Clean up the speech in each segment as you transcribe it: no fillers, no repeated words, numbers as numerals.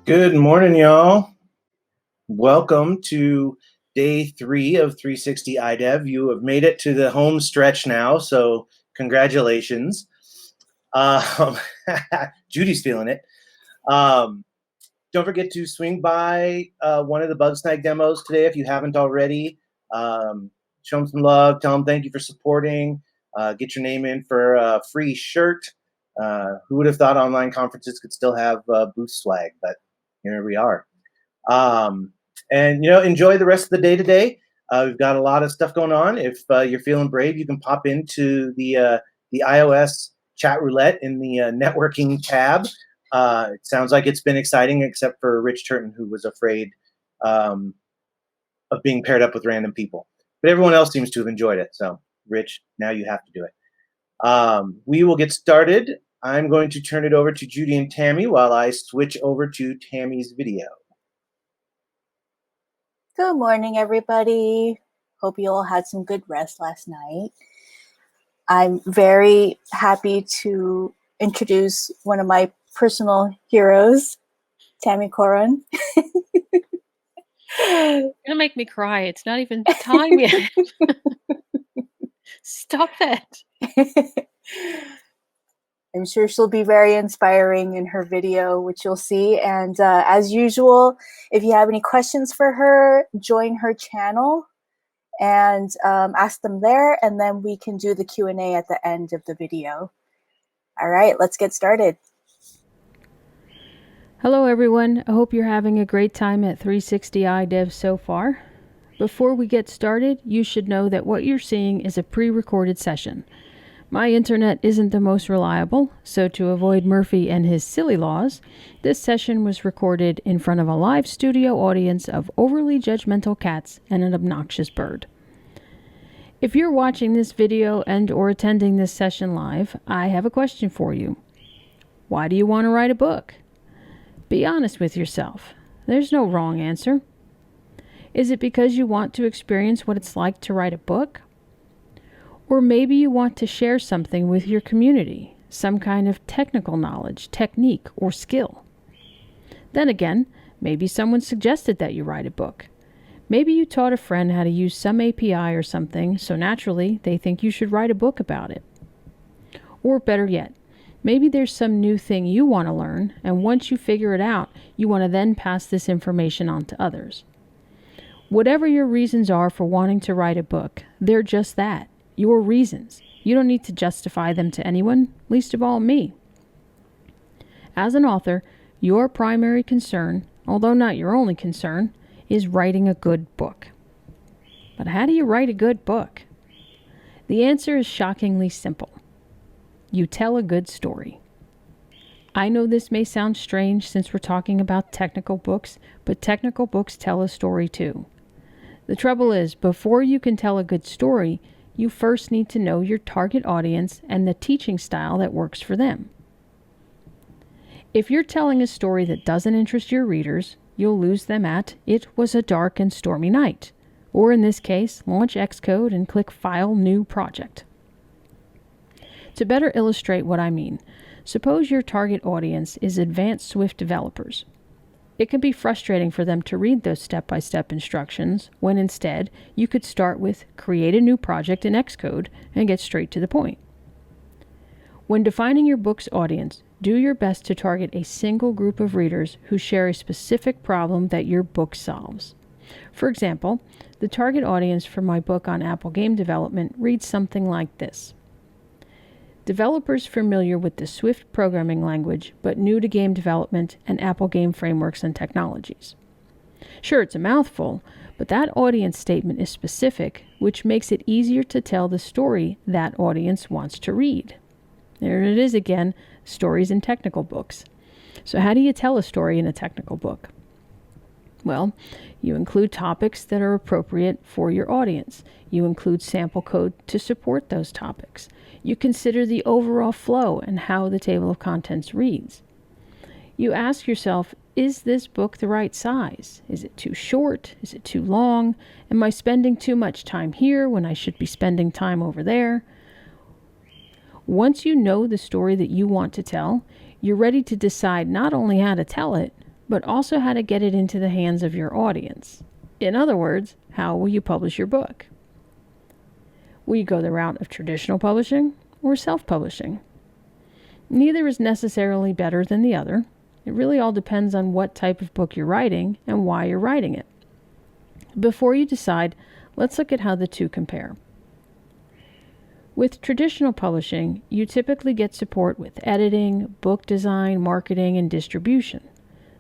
Good morning, y'all. Welcome to day 3 of 360 iDev. You have made it to the home stretch now, so congratulations. Judy's feeling it. Don't forget to swing by one of the Bugsnag demos today if you haven't already. Show them some love. Tell them thank you for supporting. Get your name in for a free shirt. Who would have thought online conferences could still have booth swag, but here we are. And enjoy the rest of the day today. We've got a lot of stuff going on. If you're feeling brave, you can pop into the iOS chat roulette in the networking tab. It sounds like it's been exciting, except for Rich Turton, who was afraid of being paired up with random people. But everyone else seems to have enjoyed it. So, Rich, now you have to do it. We will get started. I'm going to turn it over to Judy and Tammy while I switch over to Tammy's video. Good morning, everybody. Hope you all had some good rest last night. I'm very happy to introduce one of my personal heroes, Tammy Coron. You're gonna make me cry. It's not even time yet. Stop that. I'm sure she'll be very inspiring in her video, which you'll see. And as usual, if you have any questions for her, join her channel and ask them there, and then we can do the Q&A at the end of the video. All right, let's get started. Hello, everyone. I hope you're having a great time at 360 iDev so far. Before we get started, you should know that what you're seeing is a pre-recorded session. My internet isn't the most reliable, so to avoid Murphy and his silly laws, this session was recorded in front of a live studio audience of overly judgmental cats and an obnoxious bird. If you're watching this video and or attending this session live, I have a question for you. Why do you want to write a book? Be honest with yourself. There's no wrong answer. Is it because you want to experience what it's like to write a book? Or maybe you want to share something with your community, some kind of technical knowledge, technique, or skill. Then again, maybe someone suggested that you write a book. Maybe you taught a friend how to use some API or something, so naturally they think you should write a book about it. Or better yet, maybe there's some new thing you want to learn, and once you figure it out, you want to then pass this information on to others. Whatever your reasons are for wanting to write a book, they're just that. Your reasons. You don't need to justify them to anyone, least of all me. As an author, your primary concern, although not your only concern, is writing a good book. But how do you write a good book? The answer is shockingly simple. You tell a good story. I know this may sound strange since we're talking about technical books, but technical books tell a story too. The trouble is, before you can tell a good story, you first need to know your target audience and the teaching style that works for them. If you're telling a story that doesn't interest your readers, you'll lose them at "It was a dark and stormy night," or in this case, launch Xcode and click File, New Project. To better illustrate what I mean, suppose your target audience is advanced Swift developers. It can be frustrating for them to read those step-by-step instructions when instead you could start with create a new project in Xcode and get straight to the point. When defining your book's audience, do your best to target a single group of readers who share a specific problem that your book solves. For example, the target audience for my book on Apple game development reads something like this. Developers familiar with the Swift programming language, but new to game development and Apple game frameworks and technologies. Sure, it's a mouthful, but that audience statement is specific, which makes it easier to tell the story that audience wants to read. There it is again, stories in technical books. So how do you tell a story in a technical book? Well, you include topics that are appropriate for your audience. You include sample code to support those topics. You consider the overall flow and how the table of contents reads. You ask yourself, is this book the right size? Is it too short? Is it too long? Am I spending too much time here when I should be spending time over there? Once you know the story that you want to tell, you're ready to decide not only how to tell it, but also how to get it into the hands of your audience. In other words, how will you publish your book? Will you go the route of traditional publishing or self-publishing? Neither is necessarily better than the other. It really all depends on what type of book you're writing and why you're writing it. Before you decide, let's look at how the two compare. With traditional publishing, you typically get support with editing, book design, marketing, and distribution.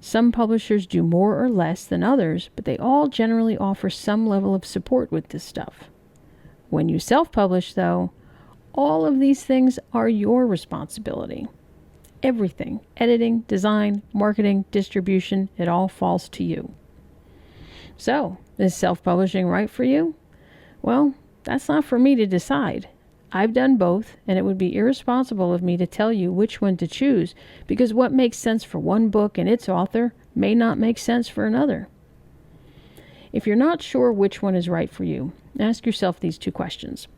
Some publishers do more or less than others, but they all generally offer some level of support with this stuff. When you self-publish, though, all of these things are your responsibility. Everything, editing, design, marketing, distribution, it all falls to you. So, is self-publishing right for you? Well, that's not for me to decide. I've done both, and it would be irresponsible of me to tell you which one to choose, because what makes sense for one book and its author may not make sense for another. If you're not sure which one is right for you, ask yourself these two questions.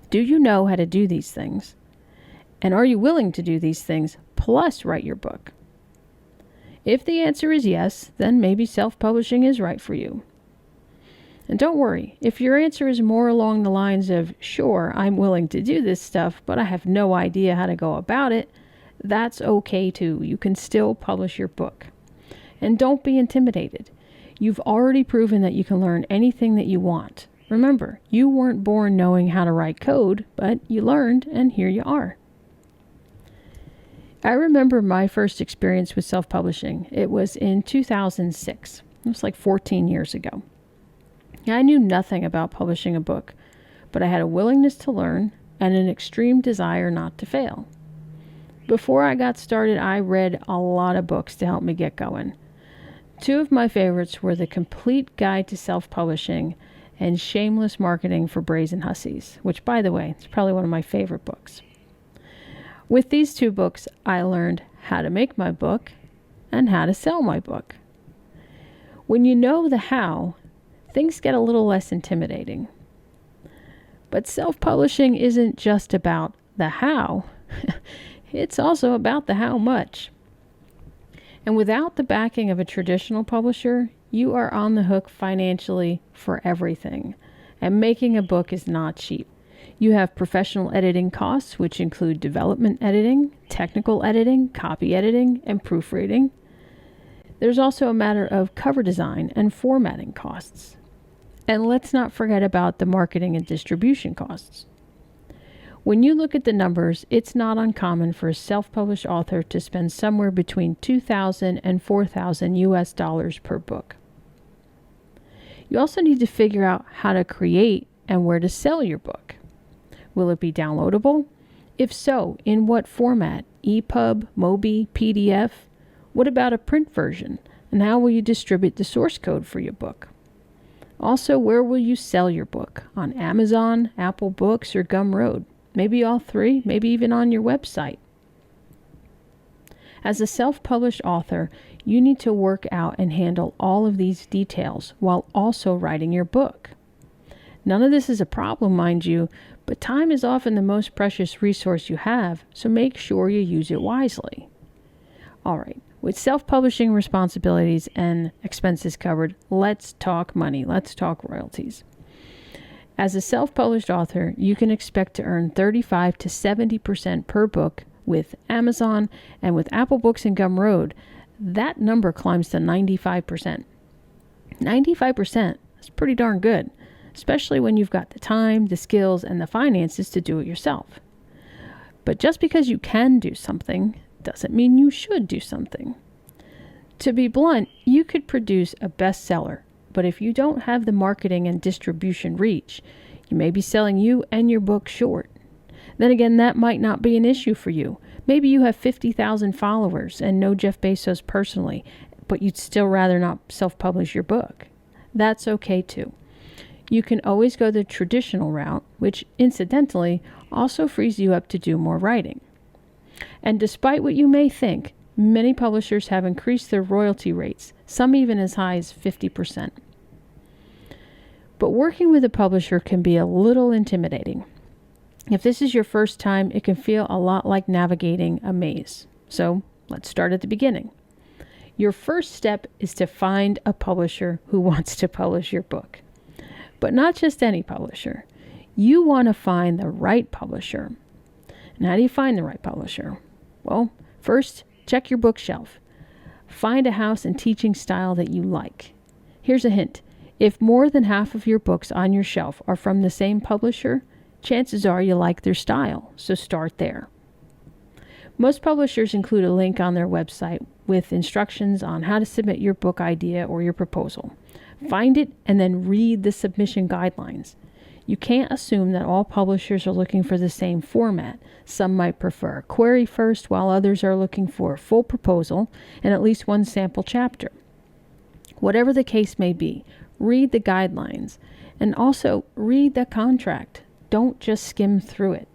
Do you know how to do these things? And are you willing to do these things plus write your book? If the answer is yes, then maybe self-publishing is right for you. And don't worry, if your answer is more along the lines of, sure, I'm willing to do this stuff, but I have no idea how to go about it, that's okay too. You can still publish your book. And don't be intimidated. You've already proven that you can learn anything that you want. Remember, you weren't born knowing how to write code, but you learned, and here you are. I remember my first experience with self-publishing. It was in 2006. It was like 14 years ago. I knew nothing about publishing a book, but I had a willingness to learn and an extreme desire not to fail. Before I got started, I read a lot of books to help me get going. Two of my favorites were The Complete Guide to Self-Publishing and Shameless Marketing for Brazen Hussies, which, by the way, is probably one of my favorite books. With these two books, I learned how to make my book and how to sell my book. When you know the how, things get a little less intimidating. But self-publishing isn't just about the how, it's also about the how much. And without the backing of a traditional publisher, you are on the hook financially for everything. And making a book is not cheap. You have professional editing costs, which include development editing, technical editing, copy editing, and proofreading. There's also a matter of cover design and formatting costs. And let's not forget about the marketing and distribution costs. When you look at the numbers, it's not uncommon for a self-published author to spend somewhere between $2,000 and $4,000 US per book. You also need to figure out how to create and where to sell your book. Will it be downloadable? If so, in what format? EPUB, MOBI, PDF? What about a print version? And how will you distribute the source code for your book? Also, where will you sell your book? On Amazon, Apple Books, or Gumroad? Maybe all three, maybe even on your website. As a self-published author, you need to work out and handle all of these details while also writing your book. None of this is a problem, mind you, but time is often the most precious resource you have, so make sure you use it wisely. All right, with self-publishing responsibilities and expenses covered, let's talk money. Let's talk royalties. As a self-published author, you can expect to earn 35 to 70% per book with Amazon, and with Apple Books and Gumroad, that number climbs to 95%. 95%, that's pretty darn good, especially when you've got the time, the skills, and the finances to do it yourself. But just because you can do something doesn't mean you should do something. To be blunt, you could produce a bestseller, but if you don't have the marketing and distribution reach, you may be selling you and your book short. Then again, that might not be an issue for you. Maybe you have 50,000 followers and know Jeff Bezos personally, but you'd still rather not self-publish your book. That's okay too. You can always go the traditional route, which incidentally also frees you up to do more writing. And despite what you may think, many publishers have increased their royalty rates, some even as high as 50%. But working with a publisher can be a little intimidating. If this is your first time, it can feel a lot like navigating a maze. So let's start at the beginning. Your first step is to find a publisher who wants to publish your book. But not just any publisher. You want to find the right publisher. And how do you find the right publisher? Well, first, check your bookshelf. Find a house and teaching style that you like. Here's a hint. If more than half of your books on your shelf are from the same publisher, chances are you like their style, so start there. Most publishers include a link on their website with instructions on how to submit your book idea or your proposal. Find it and then read the submission guidelines. You can't assume that all publishers are looking for the same format. Some might prefer a query first, while others are looking for a full proposal and at least one sample chapter. Whatever the case may be, read the guidelines and also read the contract. Don't just skim through it.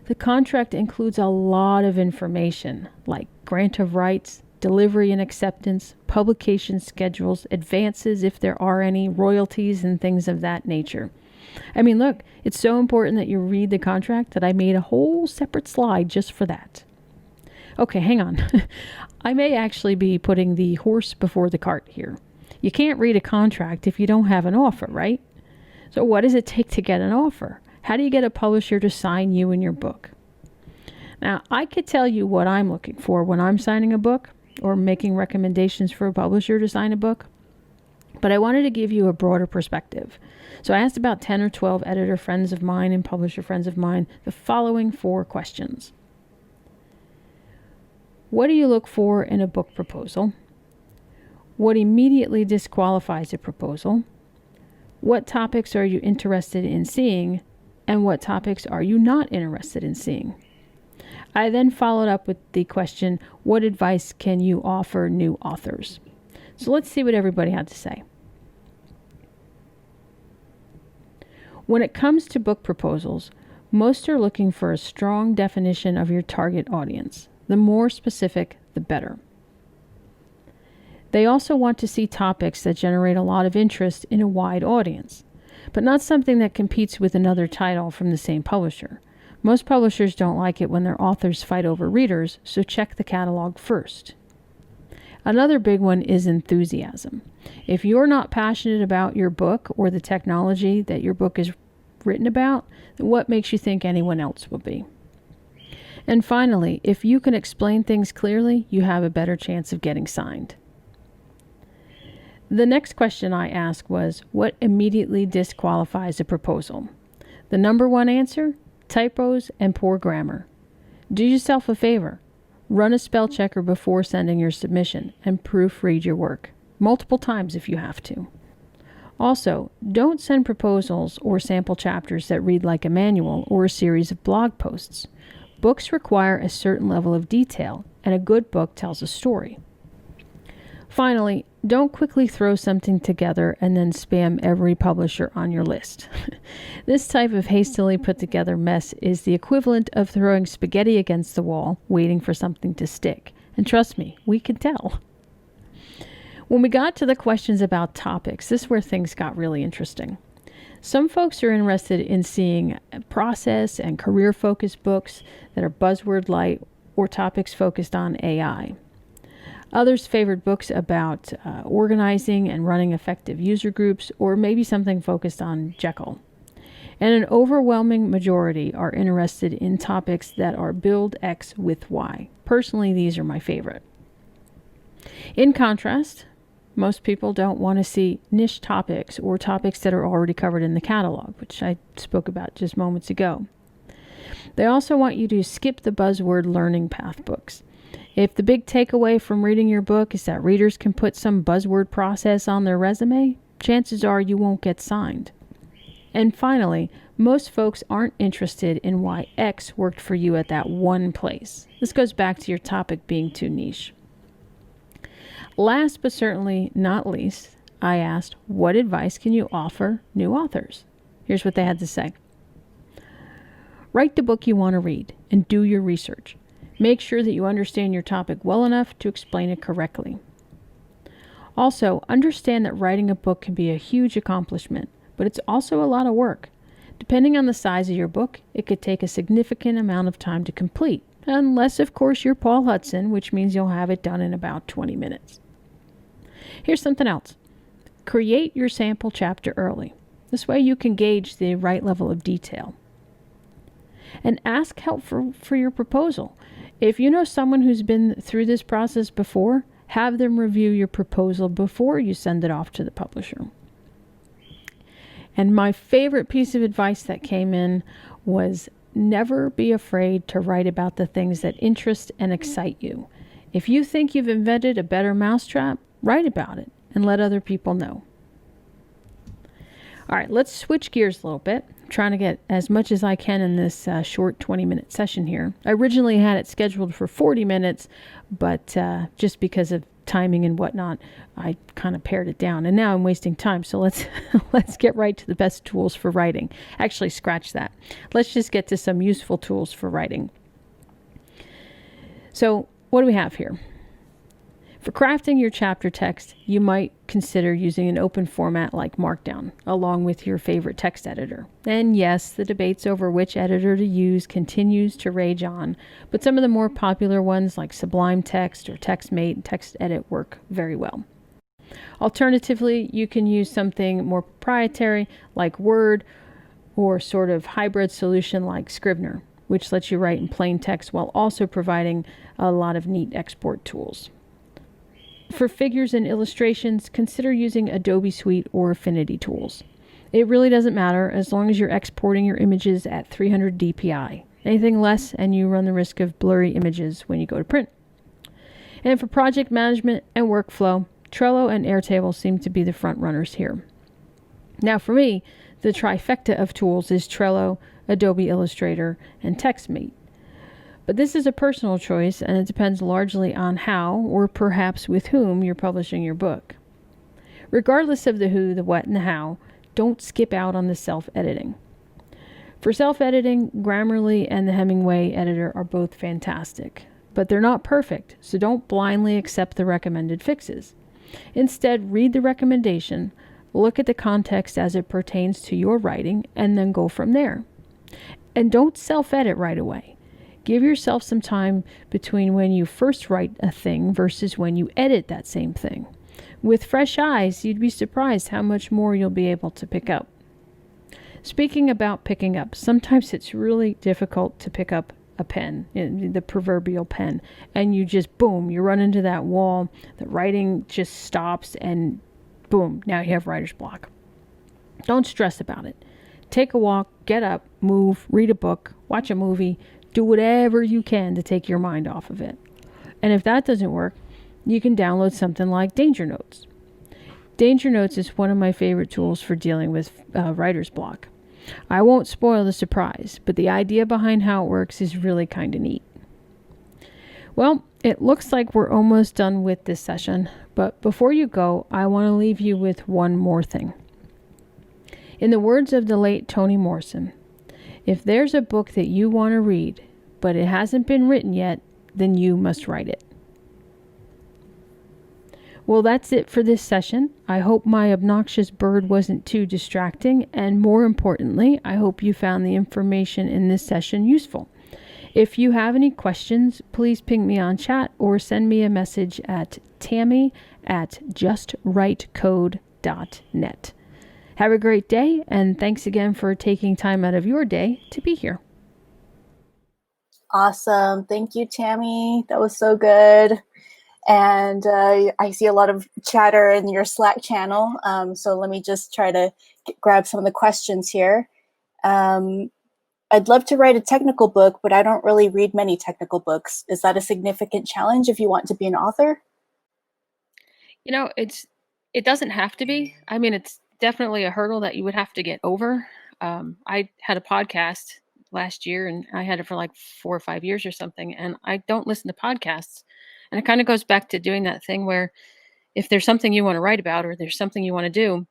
The contract includes a lot of information like grant of rights, delivery and acceptance, publication schedules, advances if there are any, royalties, and things of that nature. I mean, look, it's so important that you read the contract that I made a whole separate slide just for that. Okay, hang on. I may actually be putting the horse before the cart here. You can't read a contract if you don't have an offer, right? So what does it take to get an offer? How do you get a publisher to sign you and your book? Now, I could tell you what I'm looking for when I'm signing a book or making recommendations for a publisher to sign a book, but I wanted to give you a broader perspective. So I asked about 10 or 12 editor friends of mine and publisher friends of mine the following 4 questions. What do you look for in a book proposal? What immediately disqualifies a proposal? What topics are you interested in seeing? And what topics are you not interested in seeing? I then followed up with the question, what advice can you offer new authors? So let's see what everybody had to say. When it comes to book proposals, most are looking for a strong definition of your target audience. The more specific, the better. They also want to see topics that generate a lot of interest in a wide audience, but not something that competes with another title from the same publisher. Most publishers don't like it when their authors fight over readers, so check the catalog first. Another big one is enthusiasm. If you're not passionate about your book or the technology that your book is written about, then what makes you think anyone else will be? And finally, if you can explain things clearly, you have a better chance of getting signed. The next question I asked was, what immediately disqualifies a proposal? The number one answer, typos and poor grammar. Do yourself a favor. Run a spell checker before sending your submission and proofread your work, multiple times if you have to. Also, don't send proposals or sample chapters that read like a manual or a series of blog posts. Books require a certain level of detail, and a good book tells a story. Finally, don't quickly throw something together and then spam every publisher on your list. This type of hastily put together mess is the equivalent of throwing spaghetti against the wall, waiting for something to stick. And trust me, we can tell. When we got to the questions about topics, this is where things got really interesting. Some folks are interested in seeing process and career-focused books that are buzzword light or topics focused on AI. Others favored books about organizing and running effective user groups, or maybe something focused on Jekyll. And an overwhelming majority are interested in topics that are build X with Y. Personally, these are my favorite. In contrast, most people don't want to see niche topics or topics that are already covered in the catalog, which I spoke about just moments ago. They also want you to skip the buzzword learning path books. If the big takeaway from reading your book is that readers can put some buzzword process on their resume, chances are you won't get signed. And finally, most folks aren't interested in why X worked for you at that one place. This goes back to your topic being too niche. Last but certainly not least, I asked, what advice can you offer new authors? Here's what they had to say. Write the book you want to read and do your research. Make sure that you understand your topic well enough to explain it correctly. Also, understand that writing a book can be a huge accomplishment, but it's also a lot of work. Depending on the size of your book, it could take a significant amount of time to complete. Unless, of course, you're Paul Hudson, which means you'll have it done in about 20 minutes. Here's something else. Create your sample chapter early. This way you can gauge the right level of detail. And ask help for your proposal. If you know someone who's been through this process before, have them review your proposal before you send it off to the publisher. And my favorite piece of advice that came in was never be afraid to write about the things that interest and excite you. If you think you've invented a better mousetrap, write about it and let other people know. All right, let's switch gears a little bit. I'm trying to get as much as I can in this short 20-minute session here. I originally had it scheduled for 40 minutes, but just because of timing and whatnot, I kind of pared it down. And now I'm wasting time, so let's get right to the best tools for writing. Actually, scratch that. Let's just get to some useful tools for writing. So what do we have here? For crafting your chapter text, you might consider using an open format like Markdown, along with your favorite text editor. And yes, the debates over which editor to use continues to rage on, but some of the more popular ones like Sublime Text or TextMate and TextEdit work very well. Alternatively, you can use something more proprietary like Word, or sort of hybrid solution like Scrivener, which lets you write in plain text while also providing a lot of neat export tools. For figures and illustrations, consider using Adobe Suite or Affinity tools. It really doesn't matter as long as you're exporting your images at 300 dpi. Anything less and you run the risk of blurry images when you go to print. And for project management and workflow, Trello and Airtable seem to be the front runners here. Now for me, the trifecta of tools is Trello, Adobe Illustrator, and TextMate. But this is a personal choice, and it depends largely on how, or perhaps with whom, you're publishing your book. Regardless of the who, the what, and the how, don't skip out on the self-editing. For self-editing, Grammarly and the Hemingway editor are both fantastic, but they're not perfect, so don't blindly accept the recommended fixes. Instead, read the recommendation, look at the context as it pertains to your writing, and then go from there. And don't self-edit right away. Give yourself some time between when you first write a thing versus when you edit that same thing. With fresh eyes, you'd be surprised how much more you'll be able to pick up. Speaking about picking up, sometimes it's really difficult to pick up a pen, the proverbial pen, and you just, boom, you run into that wall, the writing just stops, and boom, now you have writer's block. Don't stress about it. Take a walk, get up, move, read a book, watch a movie, do whatever you can to take your mind off of it. And if that doesn't work, you can download something like Danger Notes. Danger Notes is one of my favorite tools for dealing with writer's block. I won't spoil the surprise, but the idea behind how it works is really kind of neat. Well, it looks like we're almost done with this session, but before you go, I want to leave you with one more thing. In the words of the late Toni Morrison, if there's a book that you want to read, but it hasn't been written yet, then you must write it. Well, that's it for this session. I hope my obnoxious bird wasn't too distracting, and more importantly, I hope you found the information in this session useful. If you have any questions, please ping me on chat or send me a message at tammy@justwritecode.net. Have a great day, and thanks again for taking time out of your day to be here. Awesome. Thank you, Tammy. That was so good. And I see a lot of chatter in your Slack channel. So let me just try to grab some of the questions here. I'd love to write a technical book, but I don't really read many technical books. Is that a significant challenge if you want to be an author? You know, it doesn't have to be. I mean, it's definitely a hurdle that you would have to get over. I had a podcast last year, and I had it for like 4 or 5 years or something, and I don't listen to podcasts. And it kind of goes back to doing that thing where if there's something you want to write about or there's something you want to do,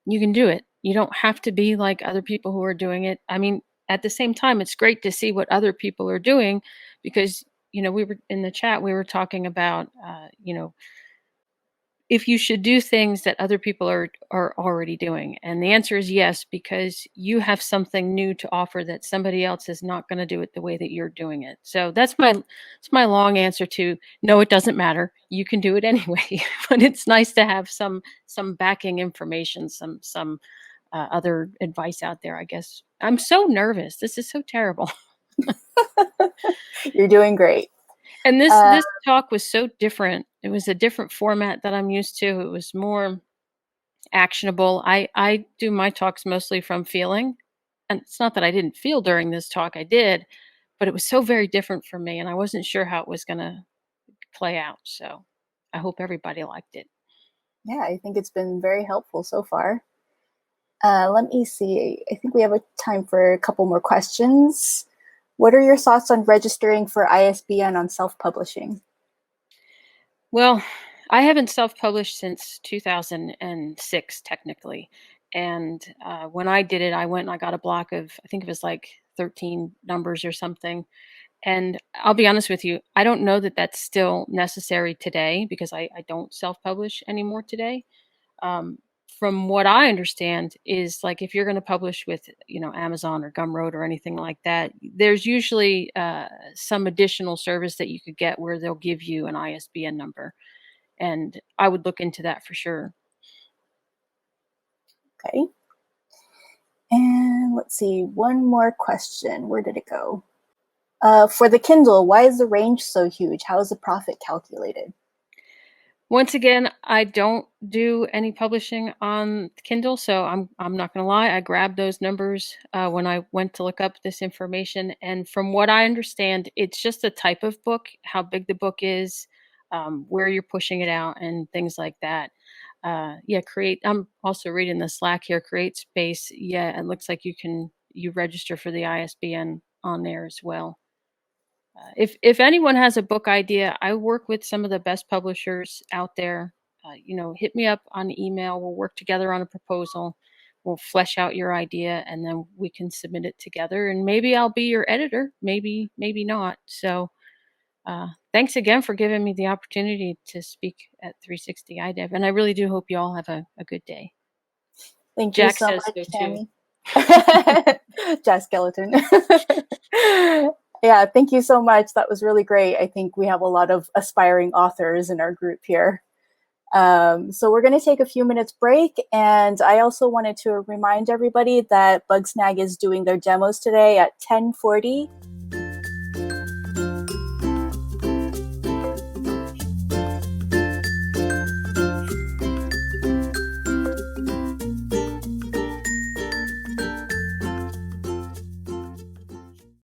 you can do it. You don't have to be like other people who are doing it. I mean, at the same time, it's great to see what other people are doing because, we were in the chat, we were talking about, if you should do things that other people are already doing. And the answer is yes, because you have something new to offer that somebody else is not going to do it the way that you're doing it. So that's my long answer to no, it doesn't matter. You can do it anyway. But it's nice to have some backing information, some other advice out there, I guess. I'm so nervous. This is so terrible. You're doing great. And this talk was so different. It was a different format that I'm used to. It was more actionable. I do my talks mostly from feeling. And it's not that I didn't feel during this talk, I did, but it was so very different for me, and I wasn't sure how it was going to play out. So I hope everybody liked it. Yeah, I think it's been very helpful so far. Let me see. I think we have a time for a couple more questions. What are your thoughts on registering for ISBN on self-publishing? Well, I haven't self-published since 2006, technically. And when I did it, I went and I got a block of, I think it was like 13 numbers or something. And I'll be honest with you, I don't know that that's still necessary today because I don't self-publish anymore today. From what I understand is like if you're going to publish with, Amazon or Gumroad or anything like that, there's usually some additional service that you could get where they'll give you an ISBN number. And I would look into that for sure. Okay. And let's see, one more question. Where did it go? For the Kindle, why is the range so huge? How is the profit calculated? Once again, I don't do any publishing on Kindle, so I'm not going to lie. I grabbed those numbers when I went to look up this information, and from what I understand, it's just a type of book, how big the book is, where you're pushing it out, and things like that. Create. I'm also reading the Slack here. Create Space. Yeah, it looks like you register for the ISBN on there as well. If anyone has a book idea, I work with some of the best publishers out there. Hit me up on email. We'll work together on a proposal. We'll flesh out your idea, and then we can submit it together. And maybe I'll be your editor. Maybe not. So thanks again for giving me the opportunity to speak at 360 iDev. And I really do hope you all have a good day. Thank Jack you so says much, so Tammy. too. Jack Skeleton. Yeah, thank you so much. That was really great. I think we have a lot of aspiring authors in our group here. So we're going to take a few minutes break. And I also wanted to remind everybody that Bugsnag is doing their demos today at 10:40